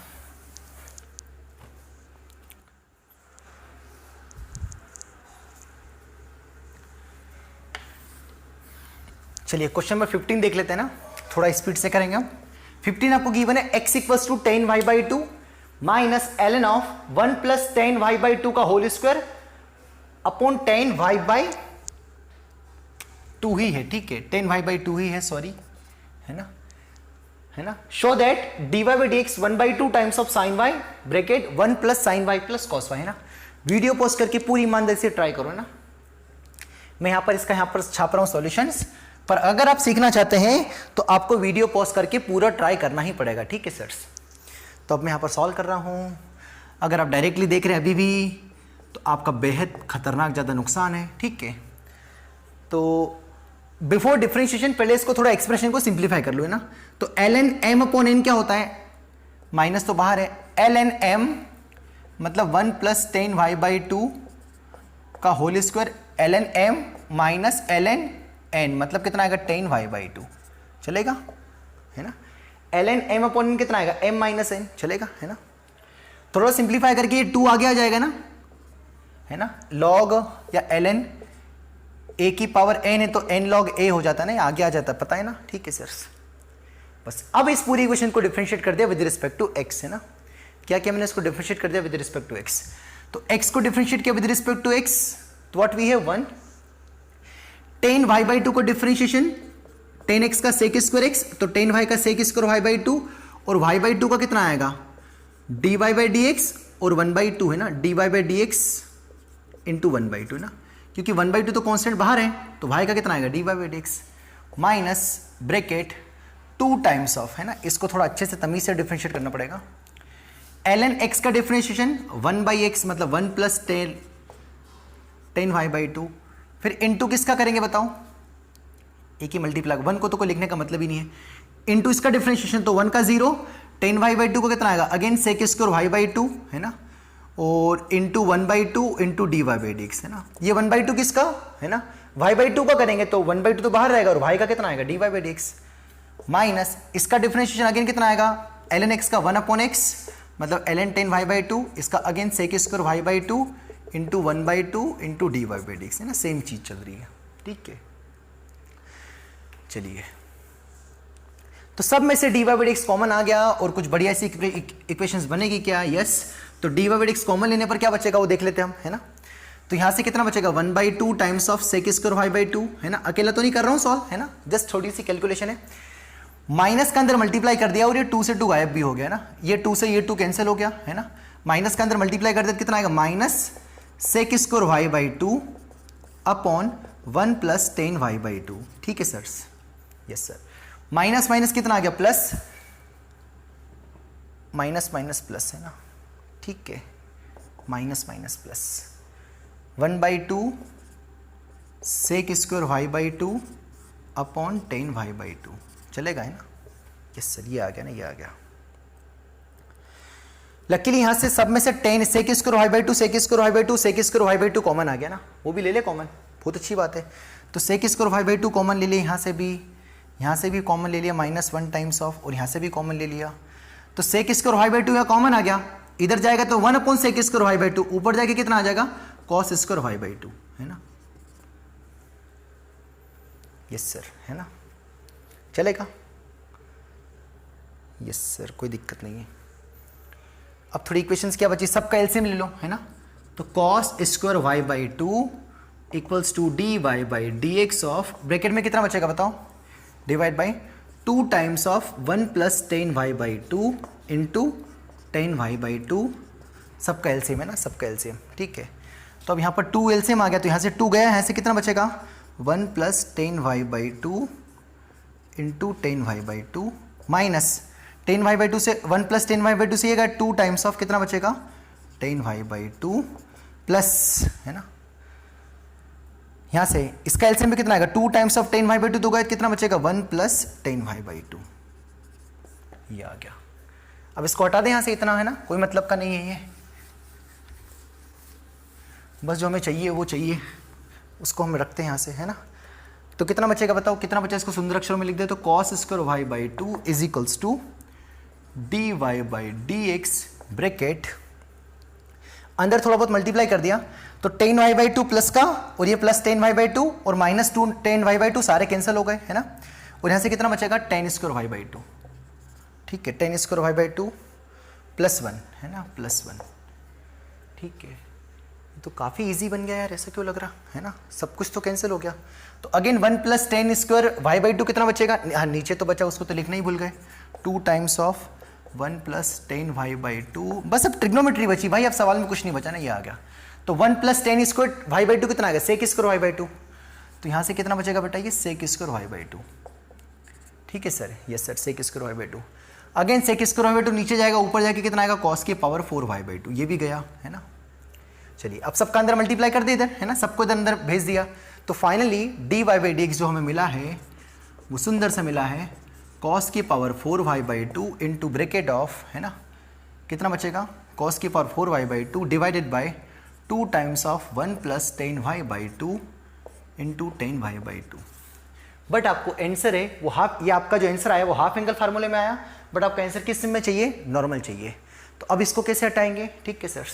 चलिए क्वेश्चन नंबर 15 देख लेते हैं ना, थोड़ा स्पीड से करेंगे हम। 15 आपको गिवन है x equals to 10y/2 minus ln of 1 plus 10y/2 का होल स्क्वायर अपॉन 10y/2 ही है, ठीक है, 10y/2 ही है, सॉरी, है ना, है ना। Show that dy/dx 1/2 times of sin y bracket 1 plus sin y plus cos y, है ना। वीडियो पोस्ट करके पूरी ईमानदारी से ट्राई करो, है ना। मैं यहां पर इसका यहां पर छाप रहा हूं सॉल्यूशंस, पर अगर आप सीखना चाहते हैं तो आपको वीडियो पॉज करके पूरा ट्राई करना ही पड़ेगा, ठीक है सर। तो अब मैं यहाँ पर सॉल्व कर रहा हूँ। अगर आप डायरेक्टली देख रहे हैं अभी भी तो आपका बेहद खतरनाक ज़्यादा नुकसान है, ठीक है। तो बिफोर डिफरेंशिएशन पहले इसको थोड़ा एक्सप्रेशन को सिंप्लीफाई कर लो, है ना। तो ln m अपॉन n क्या होता है, माइनस तो बाहर है, ln m मतलब 1 प्लस 10y/2 का whole square ln m minus ln n मतलब कितना आएगा 10y/2, चलेगा, है ना। ln m अपॉन n कितना आएगा m माइनस n, चलेगा, है ना। थोड़ा सिंप्लीफाई करके ये 2 आगे आ जाएगा ना, है ना। log या ln a की पावर n है तो n log a हो जाता है ना, आगे आ जाता है, पता है ना, ठीक है सर। बस अब इस पूरी इक्वेशन को डिफरेंशिएट कर दिया विद रिस्पेक्ट टू x, है ना। क्या क्या मैंने इसको डिफरेंशिएट कर दिया विद रिस्पेक्ट टू x। तो x को डिफरेंशिएट किया विद रिस्पेक्ट टू x, तो व्हाट वी हैव 1 10y/2 को डिफरेंशिएशन 10x का sec स्क्वायर x, तो 10y का sec स्क्वायर y/2 और y/2 का कितना आएगा dy/dx और 1/2, है ना, dy/dx इंटू 1/2, है ना, क्योंकि 1/2 तो कांस्टेंट बाहर है, तो y का कितना आएगा dy/dx minus bracket 2 times of, है ना, इसको थोड़ा अच्छे से तमीज से डिफरेंशिएट करना पड़ेगा। ln x का डिफरेंशिएशन 1/x मतलब 1 प्लस 10y/2, फिर इनटू किसका करेंगे बताओ, एक ही मल्टीप्लाई, 1 को तो कोई लिखने का मतलब ही नहीं है, इनटू इसका डिफरेंशिएशन तो 1 का 0, 10y/2 को कितना आएगा अगेन सेक स्क्वायर y/2, है ना, और इंटू 1/2 इंटू dy/dx, है ना। ये 1/2 किसका है ना, y/2 का करेंगे तो 1/2 तो बाहर रहेगा और y का कितना आएगा dy/dx माइनस इसका डिफरेंशिएशन अगेन कितना आएगा ln x का 1/x मतलब ln 10y/2, इसका again sec square y/2 into 1/2 into dy/dx, है ना, सेम चीज चल रही है, ठीक है। चलिए तो सब में से dy/dx कॉमन आ गया और कुछ बढ़िया सी इक्वेशंस बनेगी क्या, यस। तो dy/dx कॉमन लेने पर क्या बचेगा वो देख लेते हैं हम, है ना। तो यहां से कितना बचेगा 1/2 times of sec square y/2, है ना, अकेला तो नहीं कर रहा हूं सॉल्व, है ना, जस्ट थोड़ी सी कैलकुलेशन है। माइनस का अंदर मल्टीप्लाई कर दिया और ये 2 से 2 गायब भी हो गया ना, ये 2 से ये 2 कैंसिल हो गया, है ना। माइनस का अंदर मल्टीप्लाई कर दिया कितना आएगा minus sec square y/2 upon 1 plus 10y/2, ठीक है sir, yes sir. Minus minus कितना आ गया प्लस, माइनस माइनस प्लस, है ना, ठीक है, minus minus plus 1/2 sec square y/2 upon 10y/2, चलेगा, है ना, यस सर, ये आ गया ना, ये आ गया। लकीली यहां से सब में से 10 sec square y/2 sec square y/2 sec square y/2 common आ गया ना, वो भी ले ले कॉमन, बहुत अच्छी बात है। तो सेक स्क्वायर y/2 कॉमन ले लिया, यहाँ से भी कॉमन ले लिया -1 टाइम्स ऑफ, और यहाँ से भी कॉमन ले लिया, तो सेक स्क्वायर y/2 यहाँ कॉमन आ गया, इधर जाएगा तो 1 अपॉन सेक स्क्वायर y/2, ऊपर जाके कितना आ जाएगा कॉस स्क्वायर y/2, है ना, यस सर, है ना, चलेगा, यस सर, कोई दिक्कत नहीं है। अब थोड़ी इक्वेशंस क्या बची, सबका एलसीएम ले लो, है ना। तो cos square y/2 equals to dy/dx of bracket में कितना बचेगा बताओ, divide by 2 times of 1 plus 10y/2 into 10y/2, सबका एलसीएम है ना, सबका एलसीएम, ठीक है। तो अब यहाँ पर 2 एलसीएम आ गया, तो यहाँ से 2 गया, यहाँ से कितना बचेगा 1 plus 10y/2 into 10y/2 minus 10y/2 से 1 प्लस 10y/2 से ये गया 2 टाइम्स ऑफ कितना बचेगा 10y/2 प्लस, है ना, यहाँ से इसका एलसीएम में कितना आएगा 2 टाइम्स ऑफ 10y/2 तो गया कितना बचेगा 1 प्लस 10y/2, ये आ गया। अब इसको हटा दें यहाँ से, इतना है ना, कोई मतलब का नहीं है ये, बस जो हमें चाहिए वो चाहिए, उसको हम रखते हैं यहाँ से, है ना। तो कितना बचेगा बताओ, कितना बचा, इसको सुंदर अक्षरों में लिख दे तो cos square Y by two is equals to D Y by D X bracket, अंदर थोड़ा बहुत मल्टीप्लाई कर दिया तो tan Y by two plus का और ये plus ten Y by two और minus two tan Y by two सारे कैंसिल हो गए, है ना। और यहाँ से कितना बचेगा, tan square Y by two, ठीक है, tan square Y by two plus one, है ना, प्लस वन, ठीक है। तो काफ़ी इजी बन गया यार, ऐसा क्यों लग रहा है ना, सब कुछ तो कैंसिल हो गया। तो again one plus ten square Y by two कितना बचेगा, हाँ नीचे तो बचा, उसको तो लिखना ही भूल गए, two times of one plus ten Y by two, बस अब ट्रिग्नोमेट्री बची भाई, अब सवाल में कुछ नहीं बचा ना, ये आ गया। तो one plus ten square Y by two कितना आ गया, sec square Y by two, तो यहाँ से कितना बचेगा बेटा, ये sec square Y by two, ठीक है sir, yes sir, sec square Y by two. Again sec square Y by two नीचे जाएगा, ऊपर जाके कितना आएगा, कॉस की पावर 4 वाई बाई टू, ये भी गया, है ना। चलिए अब सबका अंदर मल्टीप्लाई कर दे इधर, है ना, सबको इधर अंदर भेज दिया। तो finally d Y by D x जो हमें मिला है वो सुंदर से मिला है कॉस की power 4 y by two into bracket of, है ना, कितना बचेगा, कॉस की power 4 y by two divided by 2 times of 1 plus 10 y by two into 10 y by two. But आपको आंसर है वो हाफ, ये आपका जो आंसर आया वो हाफ एंगल फार्मूले में आया, बट आपका आंसर किस में चाहिए, नॉर्मल चाहिए। तो अब इसको कैसे हटाएंगे, ठीक है सर।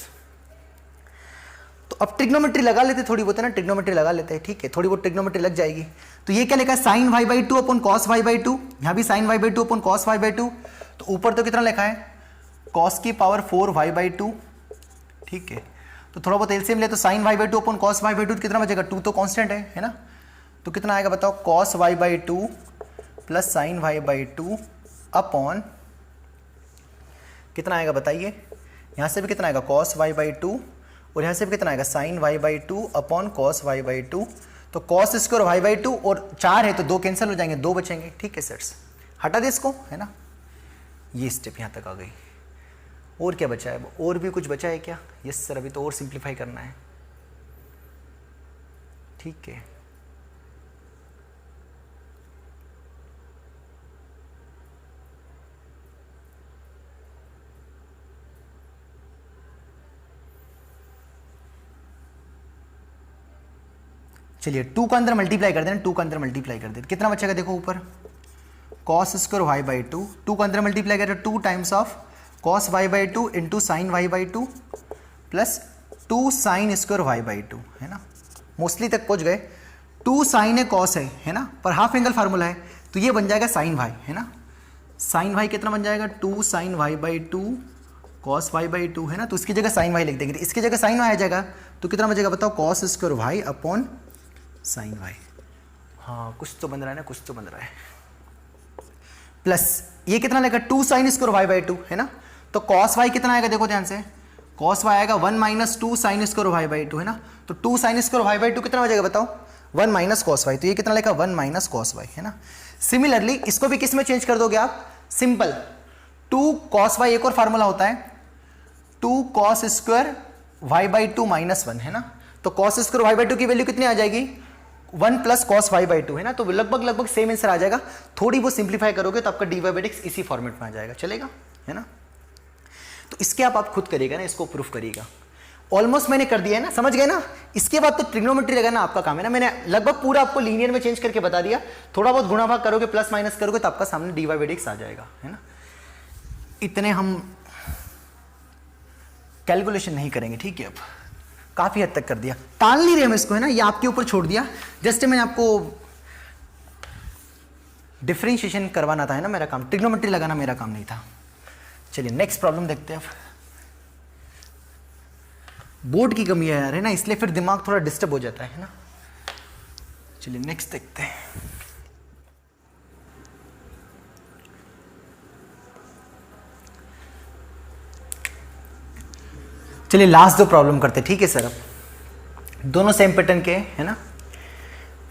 तो अब ट्रिग्नोमेट्री लगा लेते, थोड़ी बहुत है ना, ट्रिग्नोमेट्री लगा लेते हैं, ठीक है, थोड़ी बहुत ट्रिग्नोमेट्री लग जाएगी। तो ये क्या लिखा है, sine Y by two upon cos Y by two, यहाँ भी sine Y by two upon cos Y by two, तो ऊपर तो कितना लिखा है, कॉस की पावर 4 वाई बाई टू, ठीक है। तो थोड़ा बहुत एलसीएम ले तो sine Y by two upon cos Y by two कितना बचेगा, 2 तो कांस्टेंट है ना, तो कितना आएगा बताओ, cos Y by two plus sine Y by two upon कितना आएगा बताइए, यहाँ से भी कितना आएगा, कॉस वाई बाई टू और यहाँ से भी कितना आएगा, sine Y by two upon cos Y by two. तो cos square Y by two और 4 है तो 2 कैंसिल हो जाएंगे, 2 बचेंगे, ठीक है सर। हटा दे इसको, है ना, ये स्टेप यहाँ तक आ गई। और क्या बचा है, और भी कुछ बचा है क्या, यस सर, अभी तो और सिंप्लीफाई करना है, ठीक है। चलिए 2 का अंदर मल्टीप्लाई कर देना, 2 का अंदर मल्टीप्लाई कर देना, कितना बचेगा देखो ऊपर, cos square Y by two, 2 का अंदर मल्टीप्लाई कर 2 times of cos Y by two into sine Y by two plus 2 sine square Y by two, है ना, मोस्टली तक पहुंच गए। 2 साइन है कॉस है ना, पर हाफ एंगल फार्मूला है तो ये बन जाएगा साइन वाई, है ना, साइन वाई कितना बन जाएगा, 2 sine Y by two cos Y by two, है ना, तो इसकी जगह साइन वाई लिख देंगे, इसकी जगह साइन वाई आ जाएगा, तो कितना बचेगा बताओ, cos square y upon sine y. हाँ कुछ तो बन रहा है ना, कुछ तो बन रहा है। प्लस ये कितना लगेगा, 2 sine square Y by two, है ना, तो कॉस वाई कितना आएगा देखो ध्यान से, कॉस वाई आएगा 1 minus 2 sine square Y by two, है ना, तो 2 sine square Y by two कितना बचेगा बताओ, 1 माइनस कॉस वाई, तो ये कितना लगेगा 1 माइनस कॉस वाई, है ना। सिमिलरली इसको भी किस में चेंज कर दोगे आप, सिंपल 2 कॉस वाई, एक और फार्मूला होता है 2 cos square Y by two minus 1, है ना, तो cos square Y by two की वैल्यू कितनी आ जाएगी, 1 plus cos Y by two, है ना, तो लगभग सेम आंसर आ जाएगा। थोड़ी बहुत सिंप्लीफाई करोगे तो आपका d Y by D x इसी फॉर्मेट में आ जाएगा, चलेगा, है ना। तो इसके आप खुद करिएगा ना, इसको प्रूफ करिएगा। ऑलमोस्ट मैंने कर दिया है ना, समझ गए ना। इसके बाद तो ट्रिग्नोमेट्री लगाना आपका काम है ना, मैंने लगभग पूरा आपको लीनियर में चेंज करके बता दिया। थोड़ा बहुत गुणा भाग करोगे, प्लस माइनस करोगे तो आपका सामने D Y by D X आ जाएगा, है ना। इतने हम कैलकुलेशन नहीं करेंगे, ठीक है। अब काफी हद तक कर दिया, टाल नहीं रहे हम इसको, है ना, ये आपके ऊपर छोड़ दिया। जस्ट मैंने आपको डिफरेंशिएशन करवाना था, है ना, मेरा काम, ट्रिग्नोमेट्री लगाना मेरा काम नहीं था। चलिए नेक्स्ट प्रॉब्लम देखते हैं। अब बोर्ड की कमी है यार, है ना, इसलिए फिर दिमाग थोड़ा डिस्टर्ब हो जाता है ना। चलिए नेक्स्ट देखते हैं। चलिए लास्ट 2 प्रॉब्लम करते हैं, ठीक है सर। अब दोनों सेम पैटर्न के, है ना।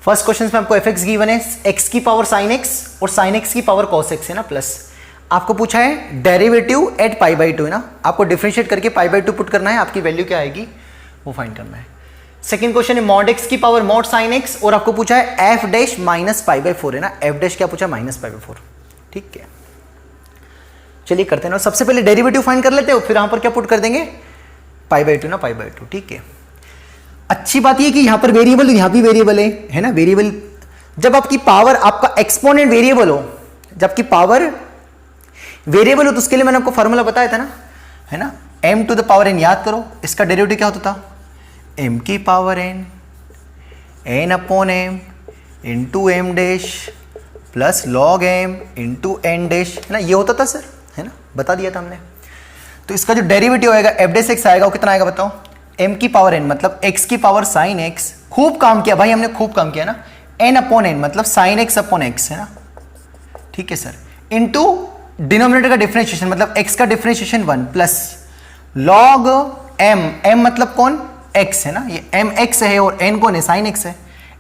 फर्स्ट क्वेश्चन में आपको एफ एक्स गिवन है, एक्स की पावर साइन एक्स और साइन एक्स की पावर कॉस एक्स, है ना, प्लस आपको पूछा है derivative at pi by two, है ना, आपको डिफरेंशिएट करके पाई बाई टू पुट करना है, आपकी वैल्यू क्या आएगी वो फाइंड करना है। सेकंड क्वेश्चन है मॉड एक्स की पावर मॉड साइन एक्स और आपको पूछा है F dash minus pi by four, है ना, एफ डैश क्या पूछा, माइनस पाई बाई फोर, ठीक है। चलिए करते हैं ना, सबसे पहले डेरिवेटिव फाइंड कर लेते हो, फिर यहां पर क्या पुट कर देंगे, π/2 ना, π/2, ठीक है। अच्छी बात ये कि यहां पर वेरिएबल, यहां भी वेरिएबल है ना, वेरिएबल जब आपकी पावर, आपका एक्सपोनेंट वेरिएबल हो, जबकि पावर वेरिएबल हो तो उसके लिए मैंने आपको फॉर्मूला बताया था ना, है ना, m⁴n, याद करो, इसका डेरिवेटिव क्या होता था, m⁴n n/m into m dash plus log m into n dash, है ना, ये होता था सर, है ना, बता दिया था हमने। तो इसका जो डेरिवेटिव आएगा f'(x) आएगा, वो कितना आएगा बताओ, m⁴n मतलब x की पावर sin x, खूब काम किया भाई हमने, खूब काम किया ना, n/n मतलब sin x/x, है ना, ठीक है सर, इंटू डिनोमिनेटर का डिफरेंशिएशन मतलब x का डिफरेंशिएशन 1 प्लस log m मतलब कौन, x है ना, ये mx है और n कौन है, sin x है,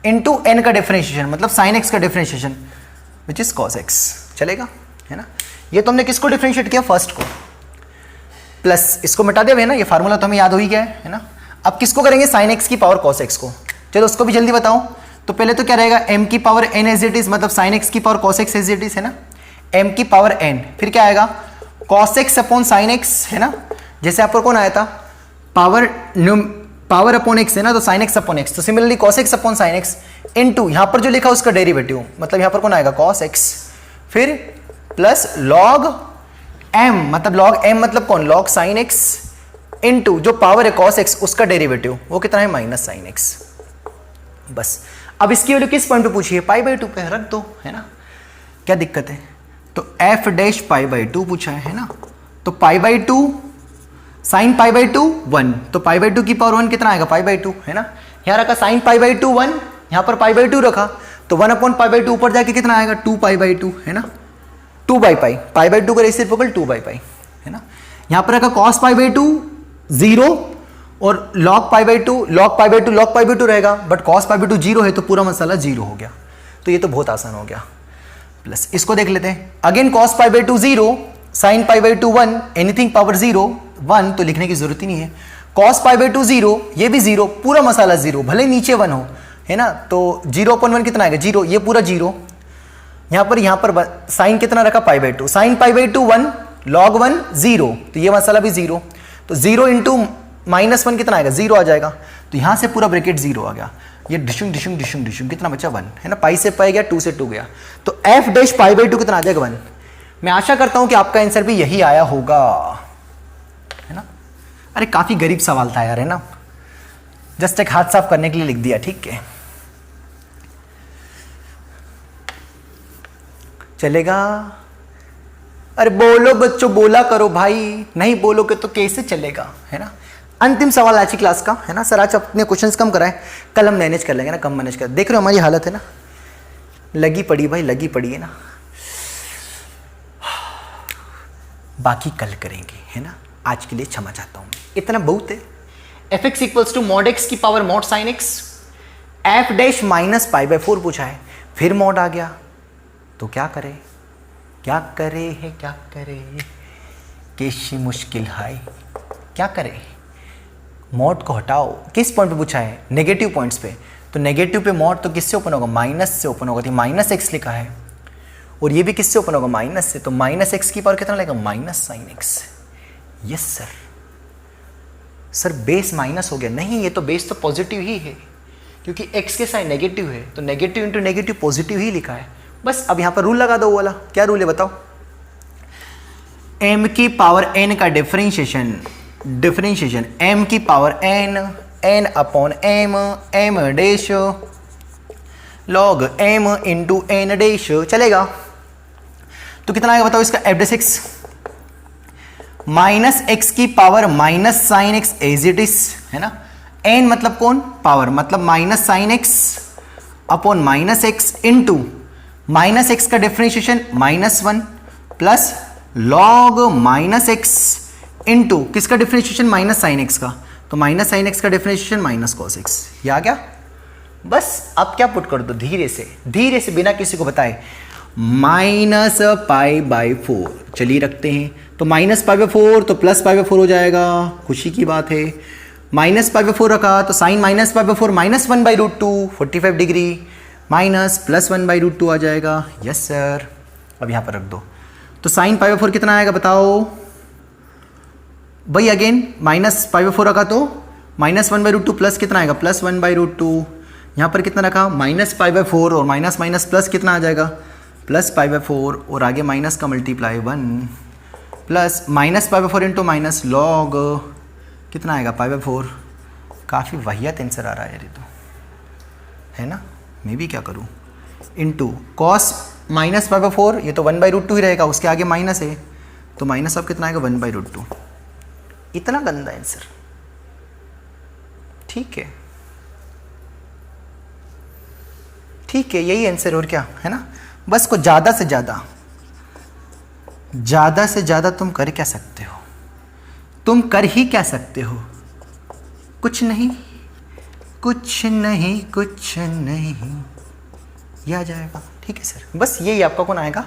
इंटू n का डिफरेंशिएशन मतलब sin x का differentiation which is cos x, चलेगा, है ना। ये तो हमने किसको डिफरेंशिएट किया, फर्स्ट को, प्लस इसको मिटा दिया है ना, ये फार्मूला तो हमें याद हो ही गया है ना। अब किसको करेंगे, sin x की पावर cos x को, चलो उसको भी जल्दी बताओ। तो पहले तो क्या रहेगा, m⁴n एज इट इज मतलब sin x की power cos x as it is, है ना, m⁴n, फिर क्या आएगा cos x/sin x, है ना, जैसे आप पर कौन आया था, पावर अपॉन x है ना, तो sin x/x, तो similarly cos x/sin x into यहां पर जो लिखा उसका डेरिवेटिव मतलब यहां पर कौन आएगा cos x, फिर प्लस log m मतलब log m मतलब कौन, log sin x इनटू जो पावर है cos x उसका डेरिवेटिव, वो कितना है माइनस sin x। बस अब इसकी वैल्यू किस पॉइंट पे पूछी है, π/2 पे रख दो, है ना, क्या दिक्कत है। तो f डैश π/2 पूछा है ना, तो π/2 sin π/2 1, तो π/2 की पावर 1 कितना आएगा, π/2, है ना, यहाँ रखा sin π/2 1, यहाँ पर π/2 रखा, तो 1/π/2 ऊपर जाके कितना आएगा 2π/2, है ना, 2/π, π/2 का रेसिप्रोकल 2/π, है ना, यहाँ पर रखा cos π/2 0 और log π/2 रहेगा, बट cos π/2 0 है तो पूरा मसाला 0 हो गया, तो ये तो बहुत आसान हो गया। प्लस इसको देख लेते हैं, again cos π/2 0, sin π/2 1, anything power 0 1 तो लिखने की जरूरत ही नहीं है, cos π/2 0, ये भी 0, पूरा मसाला 0, भले नीचे 1 हो, है ना, तो 0/1 कितना आएगा 0, ये पूरा 0, यहाँ पर sin कितना रखा π/2, sin π/2 1, log 1 0, तो ये मसाला भी 0, तो 0 इंटू -1 कितना आएगा 0 आ जाएगा, तो यहाँ से पूरा ब्रैकेट 0 आ गया, ये डिशुंग डिशुंग डिशुंग डिशुंग कितना बचा 1, है ना, पाई से पाई गया, 2 से 2 गया, तो f डैश π/2 कितना आ जाएगा 1। मैं आशा करता हूं कि आपका आंसर भी यही आया होगा, है ना। अरे काफी गरीब सवाल था यार, है ना, जस्ट एक हाथ साफ करने के लिए लिख दिया, ठीक है, चलेगा। अरे बोलो बच्चों, बोला करो भाई, नहीं बोलोगे तो कैसे चलेगा, है ना। अंतिम सवाल आज की क्लास का, है ना सर, आज अपने क्वेश्चंस कम कराएं, कल हम मैनेज कर लेंगे ना, कम मैनेज कर, देख रहे हो हमारी हालत है ना, लगी पड़ी भाई, लगी पड़ी है ना, बाकी कल करेंगे, है ना, आज के लिए क्षमा चाहता हूं, इतना बहुत है। f(x) equals to mod x की power mod sin x, f dash minus π/4 पूछा है, फिर mod आ गया, तो क्या करे, क्या करे है, क्या करे, कैसी मुश्किल है, क्या करे, mod को हटाओ, किस पॉइंट पे पूछा है, नेगेटिव पॉइंट्स पे, तो नेगेटिव पे mod तो किससे ओपन होगा, माइनस से ओपन होगा, तो माइनस x लिखा है, और ये भी किससे ओपन होगा, माइनस से, तो माइनस x की पावर कितना लगेगा, minus sin x। Yes sir base minus हो गया, नहीं, ये तो बेस तो पॉजिटिव ही है, क्योंकि x के साइन नेगेटिव है, तो नेगेटिव इंटू नेगेटिव पॉजिटिव ही लिखा है। बस अब यहां पर रूल लगा दो वाला, क्या रूल है बताओ, m की पावर n का डिफरेंशिएशन m की power n m dash log m into n dash, चलेगा। तो कितना आएगा बताओ इसका f dash x, minus x की power minus sine x as it is, है ना, n मतलब कौन, पावर मतलब minus sine x upon minus x into minus x का differentiation -1 plus log minus x into किसका डिफरेंशिएशन, माइनस साइन एक्स का, तो माइनस साइन एक्स का डिफरेंशिएशन माइनस कॉस एक्स, ये आ गया। बस अब क्या पुट कर दो, धीरे से बिना किसी को बताए, -π/4 चलिए रखते हैं, तो -π/4 तो +π/4 हो जाएगा, खुशी की बात है, -π/4 रखा तो साइन -π/4 -1/√2 45 डिग्री माइनस +1/√2 आ जाएगा, यस सर। अब यहाँ पर रख दो, तो साइन पाई बाई 4 कितना आएगा बताओ भाई। अगेन माइनस पाई बाई 4 रखा तो -1/√2 प्लस कितना आएगा +1/√2। यहाँ पर कितना रखा -π/4 और माइनस माइनस प्लस कितना आ जाएगा +π/4 और आगे माइनस का multiply 1 plus -π/4 into minus log कितना आएगा π/4। काफ़ी वाहियात आंसर आ रहा है यार ये तो, है ना। मैं भी क्या करूँ इंटू कॉस -π/4 ये तो 1/√2 ही रहेगा, उसके आगे माइनस है तो माइनस अब कितना आएगा 1/√2। इतना गंदा आंसर, ठीक है ठीक है, यही आंसर और क्या है ना। बस को ज़्यादा से ज़्यादा तुम कर क्या सकते हो, तुम कर ही क्या सकते हो, कुछ नहीं कुछ नहीं कुछ नहीं, ये आ जाएगा। ठीक है सर, बस यही आपका कौन आएगा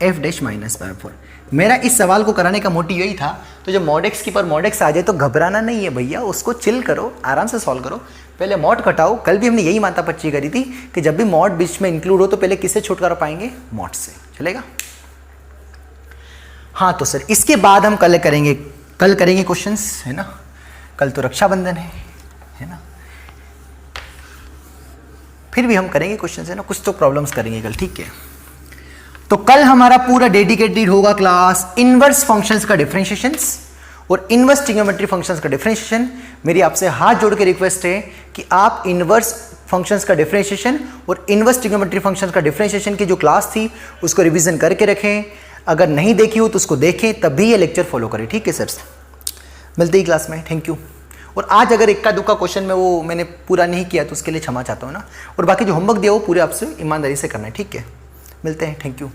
f--π/4। मेरा इस सवाल को कराने का मोटिव यही था। तो जब मॉड एक्स की पर मॉड एक्स आ जाए तो घबराना नहीं है भैया, उसको चिल करो, आराम से सॉल्व करो, पहले मॉड कटाओ। कल भी हमने यही मातापच्ची करी थी कि जब भी मॉड बीच में इंक्लूड हो तो पहले किससे छुटकारा पाएंगे, मॉड से। चलेगा। हाँ तो सर इसके बाद हम कल करेंगे क्वेश्चंस, है ना। कल तो रक्षाबंधन है ना। फिर भी हम करेंगे क्वेश्चंस, है ना, कुछ तो प्रॉब्लम्स करेंगे कल। ठीक है, तो कल हमारा पूरा डेडिकेटेड होगा क्लास इनवर्स फंक्शंस का डिफरेंशिएशंस और इनवर्स ट्रिग्नोमेट्री फंक्शंस का डिफरेंशिएशन। मेरी आपसे हाथ जोड़ के रिक्वेस्ट है कि आप इनवर्स फंक्शंस का डिफरेंशिएशन और इनवर्स ट्रिग्नोमेट्री फंक्शंस का डिफरेंशिएशन की जो क्लास थी उसको रिवीजन करके रखें। अगर नहीं देखी हो तो उसको देखें, तब भी ये लेक्चर फॉलो करें। ठीक है सर, मिलते ही क्लास में, थैंक यू। और आज अगर इक्का दुक्का क्वेश्चन में वो मैंने पूरा नहीं किया तो उसके लिए क्षमा चाहता हूँ ना। और बाकी जो होमवर्क दिया वो पूरे आपसे ईमानदारी से करना है। ठीक है, मिलते हैं, थैंक यू।